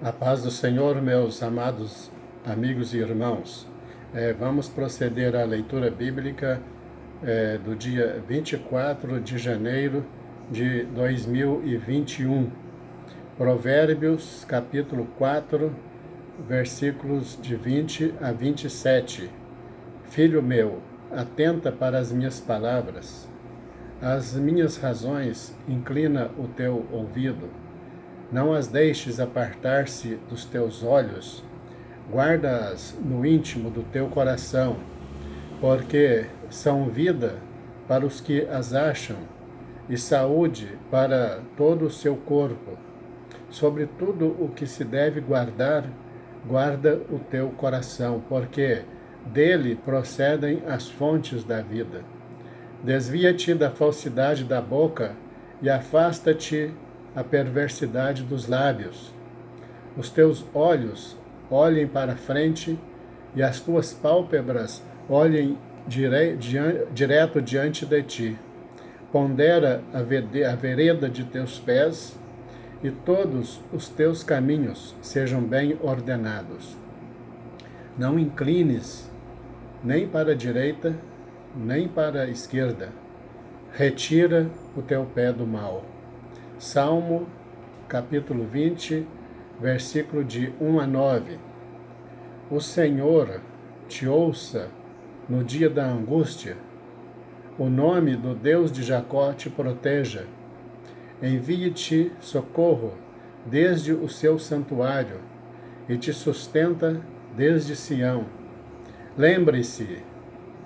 A paz do Senhor, meus amados amigos e irmãos. Vamos proceder à leitura bíblica do dia 24 de janeiro de 2021. Provérbios, capítulo 4, versículos de 20 a 27. Filho meu, atenta para as minhas palavras. As minhas razões inclina o teu ouvido. Não as deixes apartar-se dos teus olhos, guarda-as no íntimo do teu coração, porque são vida para os que as acham e saúde para todo o seu corpo. Sobre tudo o que se deve guardar, guarda o teu coração, porque dele procedem as fontes da vida. Desvia-te da falsidade da boca e afasta-te a perversidade dos lábios. Os teus olhos olhem para a frente e as tuas pálpebras olhem direto diante de ti. Pondera a vereda de teus pés e todos os teus caminhos sejam bem ordenados. Não inclines nem para a direita, nem para a esquerda. Retira o teu pé do mal. Salmo, capítulo 20, versículo de 1 a 9. O Senhor te ouça no dia da angústia. O nome do Deus de Jacó te proteja. Envie-te socorro desde o seu santuário e te sustenta desde Sião. Lembre-se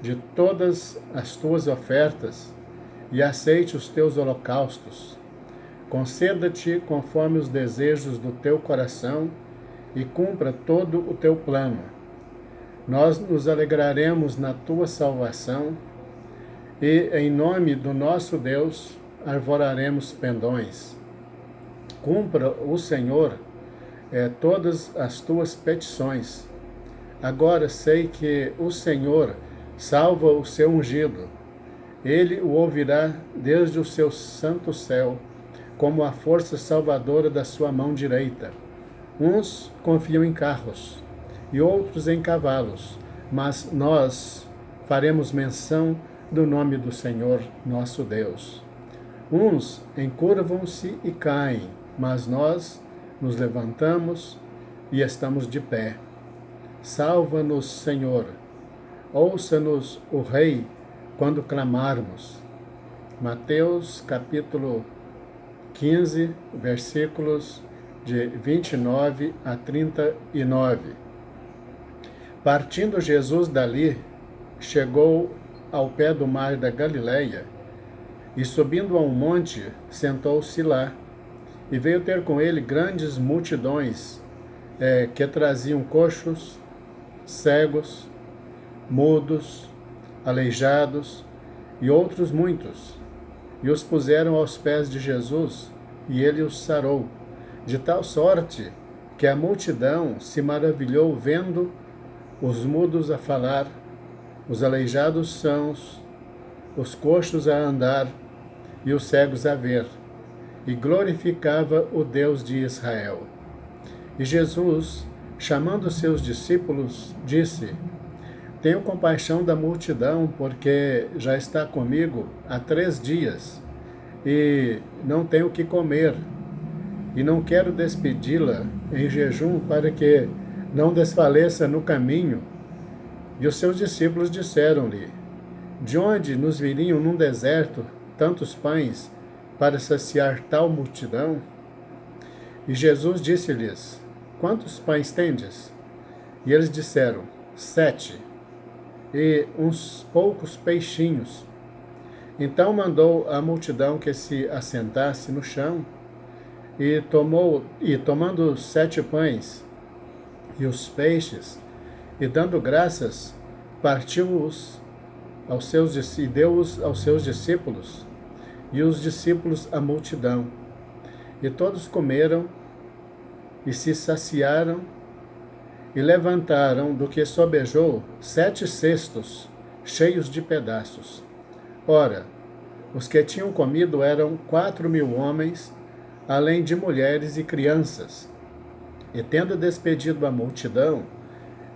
de todas as tuas ofertas e aceite os teus holocaustos. Conceda-te conforme os desejos do teu coração e cumpra todo o teu plano. Nós nos alegraremos na tua salvação e, em nome do nosso Deus, arvoraremos pendões. Cumpra o Senhor todas as tuas petições. Agora sei que o Senhor salva o seu ungido. Ele o ouvirá desde o seu santo céu, como a força salvadora da sua mão direita. Uns confiam em carros e outros em cavalos, mas nós faremos menção do nome do Senhor nosso Deus. Uns encurvam-se e caem, mas nós nos levantamos e estamos de pé. Salva-nos, Senhor. Ouça-nos, o Rei, quando clamarmos. Mateus, capítulo 15, versículos de 29 a 39. Partindo Jesus dali, chegou ao pé do mar da Galileia e, subindo a um monte, sentou-se lá. E veio ter com ele grandes multidões que traziam coxos, cegos, mudos, aleijados e outros muitos. E os puseram aos pés de Jesus, e ele os sarou, de tal sorte que a multidão se maravilhou vendo os mudos a falar, os aleijados sãos, os coxos a andar e os cegos a ver, e glorificava o Deus de Israel. E Jesus, chamando seus discípulos, disse: Tenho compaixão da multidão, porque já está comigo há 3 dias, e não tenho o que comer, e não quero despedi-la em jejum, para que não desfaleça no caminho. E os seus discípulos disseram-lhe: De onde nos viriam num deserto tantos pães para saciar tal multidão? E Jesus disse-lhes: Quantos pães tendes? E eles disseram: 7. E uns poucos peixinhos. Então mandou a multidão que se assentasse no chão, e tomando os 7 pães e os peixes, e dando graças, partiu-os e deu-os aos seus discípulos, e os discípulos à multidão. E todos comeram e se saciaram, e levantaram do que sobejou 7 cestos cheios de pedaços. Ora, os que tinham comido eram 4.000 homens, além de mulheres e crianças. E tendo despedido a multidão,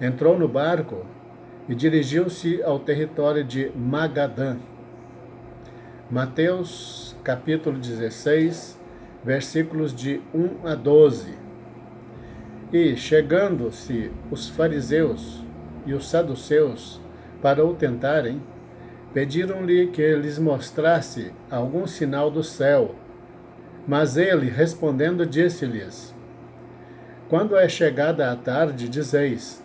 entrou no barco e dirigiu-se ao território de Magadã. Mateus capítulo 16, versículos de 1 a 12. E, chegando-se os fariseus e os saduceus para o tentarem, pediram-lhe que lhes mostrasse algum sinal do céu. Mas ele, respondendo, disse-lhes: Quando é chegada a tarde, dizeis: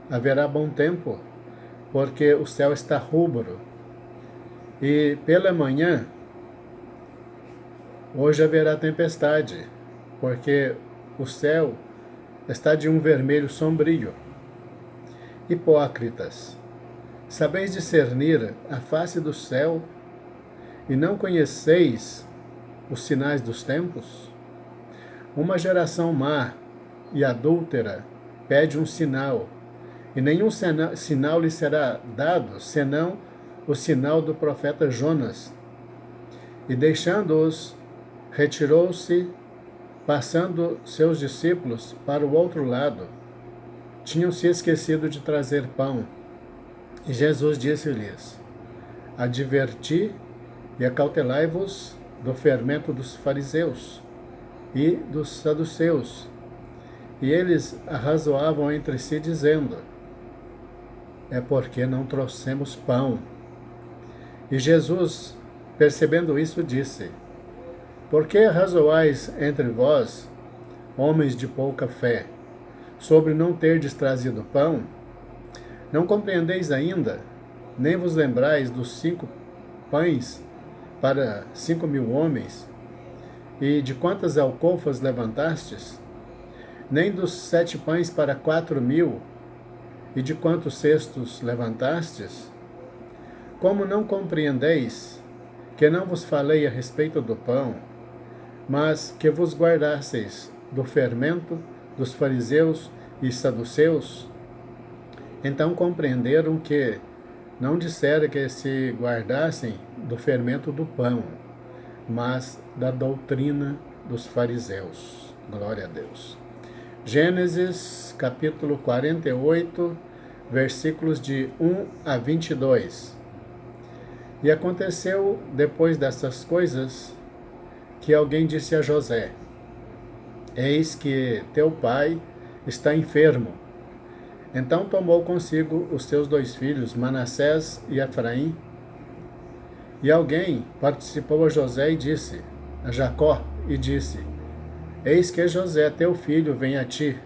haverá bom tempo, porque o céu está rubro. E pela manhã, hoje haverá tempestade, porque o céu está de um vermelho sombrio. Hipócritas, sabeis discernir a face do céu e não conheceis os sinais dos tempos? Uma geração má e adúltera pede um sinal, e nenhum sinal lhe será dado, senão o sinal do profeta Jonas. E deixando-os, retirou-se, passando seus discípulos para o outro lado. Tinham-se esquecido de trazer pão. E Jesus disse-lhes: Adverti e acautelai-vos do fermento dos fariseus e dos saduceus. E eles arrazoavam entre si, dizendo: É porque não trouxemos pão. E Jesus, percebendo isso, disse: Por que arrazoais entre vós, homens de pouca fé, sobre não terdes trazido pão? Não compreendeis ainda, nem vos lembrais dos 5 pães para 5.000 homens, e de quantas alcofas levantastes? Nem dos 7 pães para 4.000, e de quantos cestos levantastes? Como não compreendeis que não vos falei a respeito do pão, mas que vos guardasseis do fermento dos fariseus e saduceus? Então compreenderam que não dissera que se guardassem do fermento do pão, mas da doutrina dos fariseus. Glória a Deus. Gênesis capítulo 48, versículos de 1 a 22. E aconteceu, depois dessas coisas, que alguém disse a José: Eis que teu pai está enfermo. Então tomou consigo os seus 2 filhos, Manassés e Efraim. E alguém participou a José e disse, a Jacó, e disse: Eis que José, teu filho, vem a ti.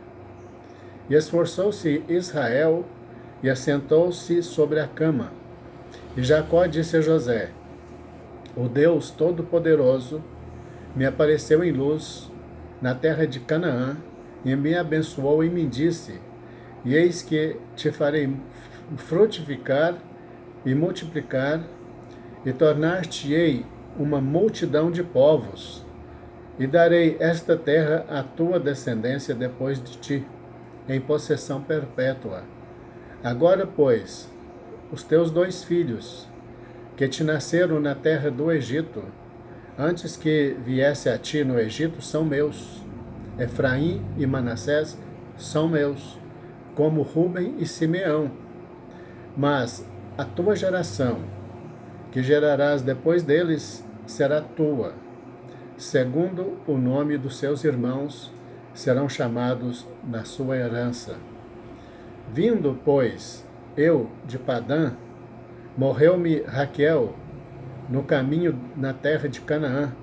E esforçou-se Israel e assentou-se sobre a cama. E Jacó disse a José: O Deus Todo-Poderoso me apareceu em luz na terra de Canaã e me abençoou e me disse: E eis que te farei frutificar e multiplicar, e tornar-te-ei uma multidão de povos, e darei esta terra à tua descendência depois de ti, em possessão perpétua. Agora, pois, os teus 2 filhos, que te nasceram na terra do Egito, antes que viesse a ti no Egito, são meus. Efraim e Manassés são meus, como Ruben e Simeão. Mas a tua geração, que gerarás depois deles, será tua. Segundo o nome dos seus irmãos, serão chamados na sua herança. Vindo, pois, eu de Padã, morreu-me Raquel no caminho na terra de Canaã,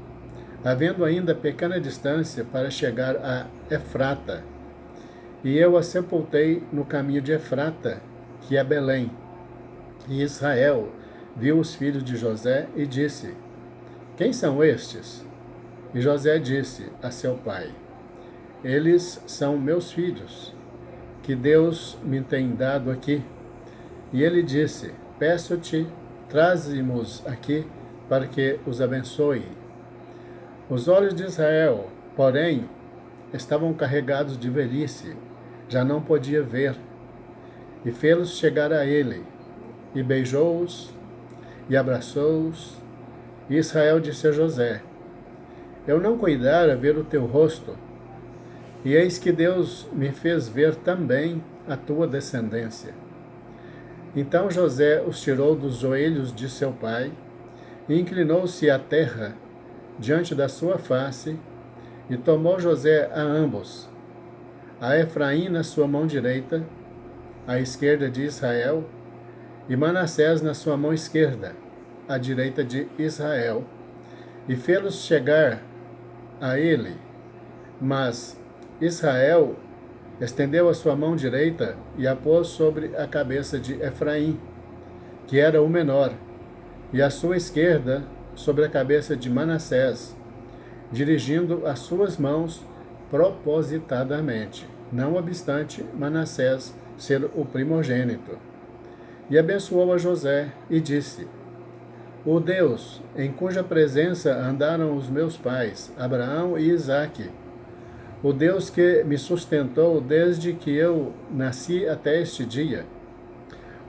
havendo ainda pequena distância para chegar a Efrata. E eu a sepultei no caminho de Efrata, que é Belém. E Israel viu os filhos de José e disse: Quem são estes? E José disse a seu pai: Eles são meus filhos, que Deus me tem dado aqui. E ele disse: Peço-te, traze-mos aqui, para que os abençoe. Os olhos de Israel, porém, estavam carregados de velhice, já não podia ver. E fê-los chegar a ele, e beijou-os, e abraçou-os. E Israel disse a José: Eu não cuidara ver o teu rosto, E eis que Deus me fez ver também a tua descendência. Então José os tirou dos joelhos de seu pai, e inclinou-se à terra diante da sua face, e tomou José a ambos, a Efraim na sua mão direita, à esquerda de Israel, e Manassés na sua mão esquerda, à direita de Israel, e fê-los chegar a ele. Mas Israel estendeu a sua mão direita e a pôs sobre a cabeça de Efraim, que era o menor, e a sua esquerda sobre a cabeça de Manassés, dirigindo as suas mãos propositadamente, não obstante Manassés ser o primogênito. E abençoou a José e disse: O Deus em cuja presença andaram os meus pais, Abraão e Isaque, o Deus que me sustentou desde que eu nasci até este dia,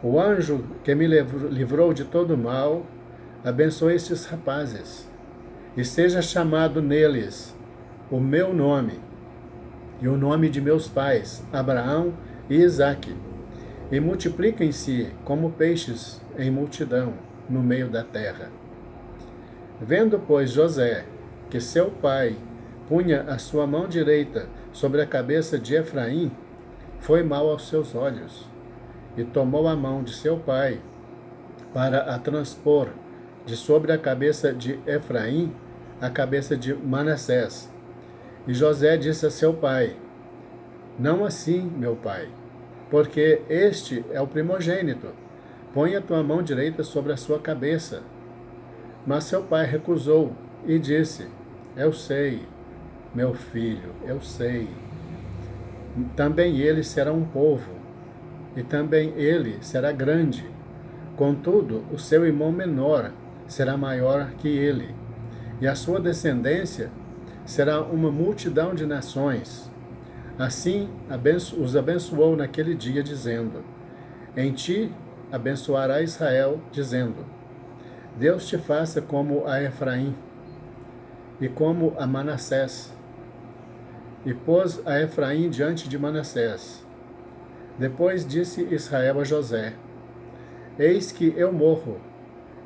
o anjo que me livrou de todo mal, abençoe estes rapazes, e seja chamado neles o meu nome e o nome de meus pais, Abraão e Isaque, e multipliquem-se como peixes em multidão no meio da terra. Vendo, pois, José que seu pai punha a sua mão direita sobre a cabeça de Efraim, foi mal aos seus olhos, e tomou a mão de seu pai para a transpor de sobre a cabeça de Efraim a cabeça de Manassés. E José disse a seu pai: Não assim, meu pai, porque este é o primogênito. Põe a tua mão direita sobre a sua cabeça. Mas seu pai recusou e disse: Eu sei, meu filho, eu sei. Também ele será um povo, e também ele será grande. Contudo, o seu irmão menor será maior que ele, e a sua descendência será uma multidão de nações. Assim os abençoou naquele dia, dizendo: Em ti abençoará Israel, dizendo: Deus te faça como a Efraim e como a Manassés. E pôs a Efraim diante de Manassés. Depois disse Israel a José: Eis que eu morro,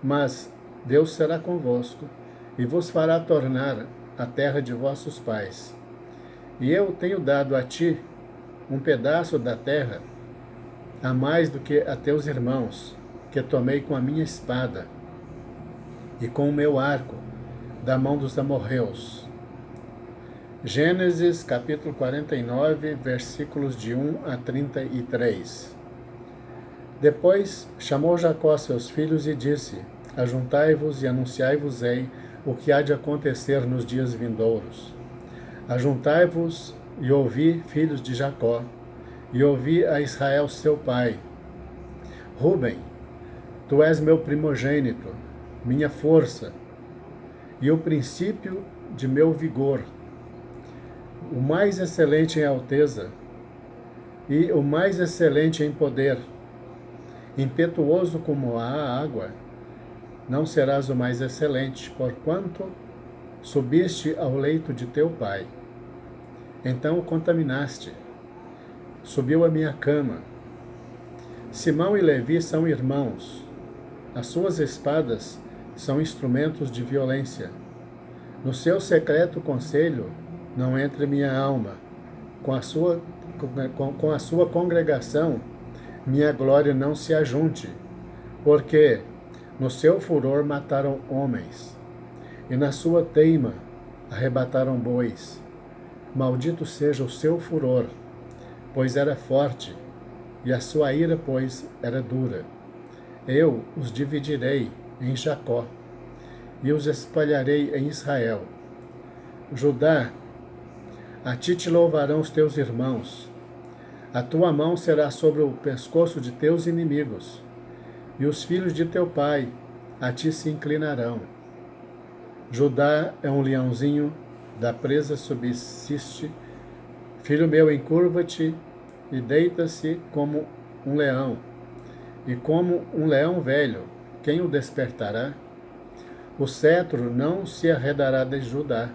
mas Deus será convosco, e vos fará tornar a terra de vossos pais. E eu tenho dado a ti um pedaço da terra, a mais do que a teus irmãos, que tomei com a minha espada e com o meu arco, da mão dos amorreus. Gênesis capítulo 49, versículos de 1 a 33. Depois chamou Jacó seus filhos e disse: Ajuntai-vos e anunciai-vos-ei o que há de acontecer nos dias vindouros. Ajuntai-vos e ouvi, filhos de Jacó, e ouvi a Israel seu pai. Rúben, tu és meu primogênito, minha força, e o princípio de meu vigor, o mais excelente em alteza, e o mais excelente em poder. Impetuoso como a água, não serás o mais excelente, porquanto subiste ao leito de teu pai. Então o contaminaste, subiu à minha cama. Simão e Levi são irmãos, as suas espadas são instrumentos de violência. No seu secreto conselho não entre minha alma, com a sua congregação minha glória não se ajunte, porque no seu furor mataram homens, e na sua teima arrebataram bois. Maldito seja o seu furor, pois era forte, e a sua ira, pois, era dura. Eu os dividirei em Jacó, e os espalharei em Israel. Judá, a ti te louvarão os teus irmãos. A tua mão será sobre o pescoço de teus inimigos, e os filhos de teu pai a ti se inclinarão. Judá é um leãozinho, da presa subsiste. Filho meu, encurva-te e deita-se como um leão, e como um leão velho, quem o despertará? O cetro não se arredará de Judá,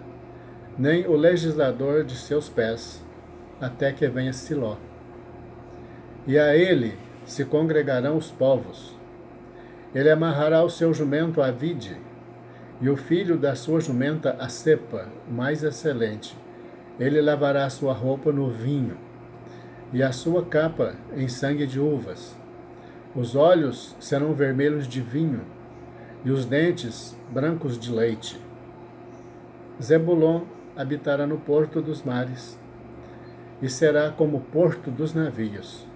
nem o legislador de seus pés. até que venha Siló. E a ele se congregarão os povos. Ele amarrará o seu jumento à vide, e o filho da sua jumenta à cepa mais excelente. Ele lavará a sua roupa no vinho, e a sua capa em sangue de uvas. Os olhos serão vermelhos de vinho, e os dentes brancos de leite. Zebulon habitará no porto dos mares, e será como o porto dos navios,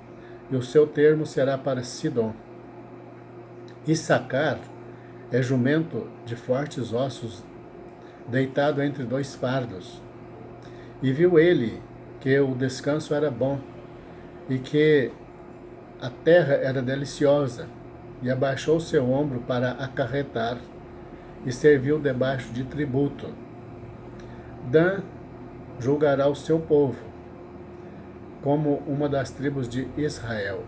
e o seu termo será para Sidom. Issacar é jumento de fortes ossos, deitado entre dois fardos. E viu ele que o descanso era bom, e que a terra era deliciosa, e abaixou seu ombro para acarretar, e serviu debaixo de tributo. Dan julgará o seu povo, como uma das tribos de Israel.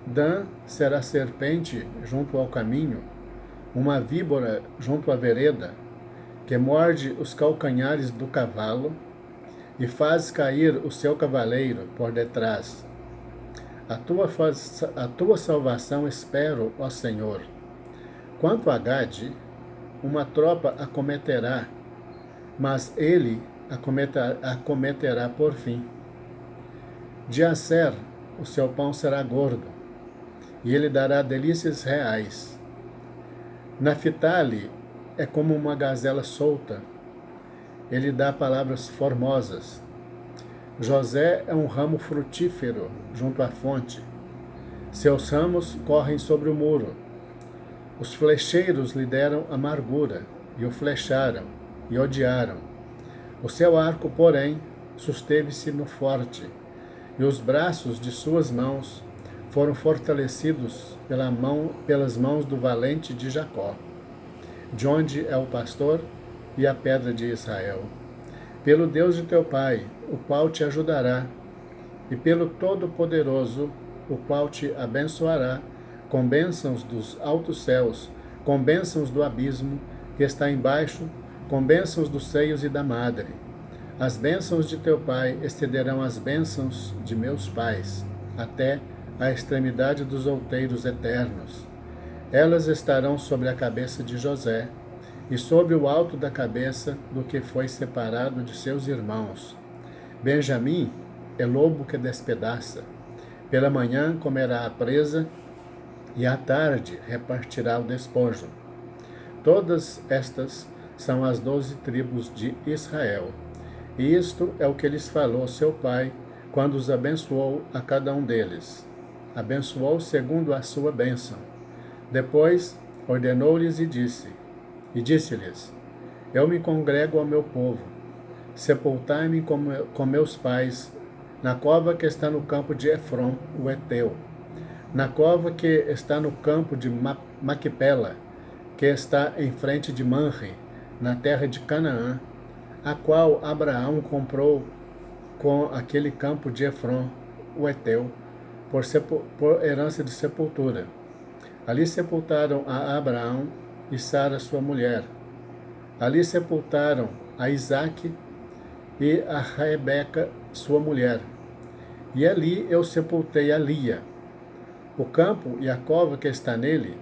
Dan será serpente junto ao caminho, uma víbora junto à vereda, que morde os calcanhares do cavalo e faz cair o seu cavaleiro por detrás. A tua salvação espero, ó Senhor. Quanto a Gade, uma tropa acometerá, mas ele acometerá por fim. De Aser, o seu pão será gordo, e ele dará delícias reais. Naphtali é como uma gazela solta, ele dá palavras formosas. José é um ramo frutífero junto à fonte. Seus ramos correm sobre o muro. Os flecheiros lhe deram amargura, e o flecharam, e odiaram. O seu arco, porém, susteve-se no forte, e os braços de suas mãos foram fortalecidos pelas mãos do valente de Jacó, de onde é o pastor e a pedra de Israel. Pelo Deus de teu pai, o qual te ajudará, e pelo Todo-Poderoso, o qual te abençoará, com bênçãos dos altos céus, com bênçãos do abismo que está embaixo, com bênçãos dos seios e da madre. As bênçãos de teu pai excederão as bênçãos de meus pais, até a extremidade dos outeiros eternos. Elas estarão sobre a cabeça de José, e sobre o alto da cabeça do que foi separado de seus irmãos. Benjamim é lobo que despedaça. Pela manhã comerá a presa, e à tarde repartirá o despojo. Todas estas são as 12 tribos de Israel. E isto é o que lhes falou seu pai, quando os abençoou a cada um deles. Abençoou segundo a sua bênção. Depois ordenou-lhes e disse-lhes: Eu me congrego ao meu povo, sepultai-me com meus pais, na cova que está no campo de Efron, o Eteu, na cova que está no campo de Maquipela, que está em frente de Manre, na terra de Canaã, a qual Abraão comprou com aquele campo de Efron, o Eteu, por herança de sepultura. Ali sepultaram a Abraão e Sara, sua mulher. Ali sepultaram a Isaque e a Rebeca, sua mulher. E ali eu sepultei a Lia. O campo e a cova que está nele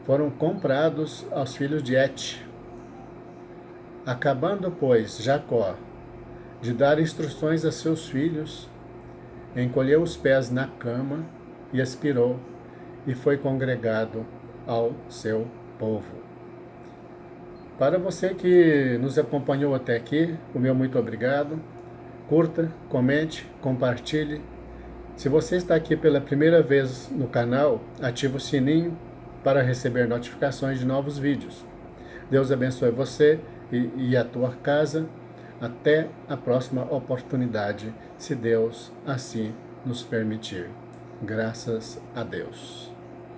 foram comprados aos filhos de Et. Acabando, pois, Jacó de dar instruções a seus filhos, encolheu os pés na cama e expirou, e foi congregado ao seu povo. Para você que nos acompanhou até aqui, o meu muito obrigado. Curta, comente, compartilhe. Se você está aqui pela primeira vez no canal, ative o sininho para receber notificações de novos vídeos. Deus abençoe você e a tua casa. Até a próxima oportunidade, se Deus assim nos permitir. Graças a Deus.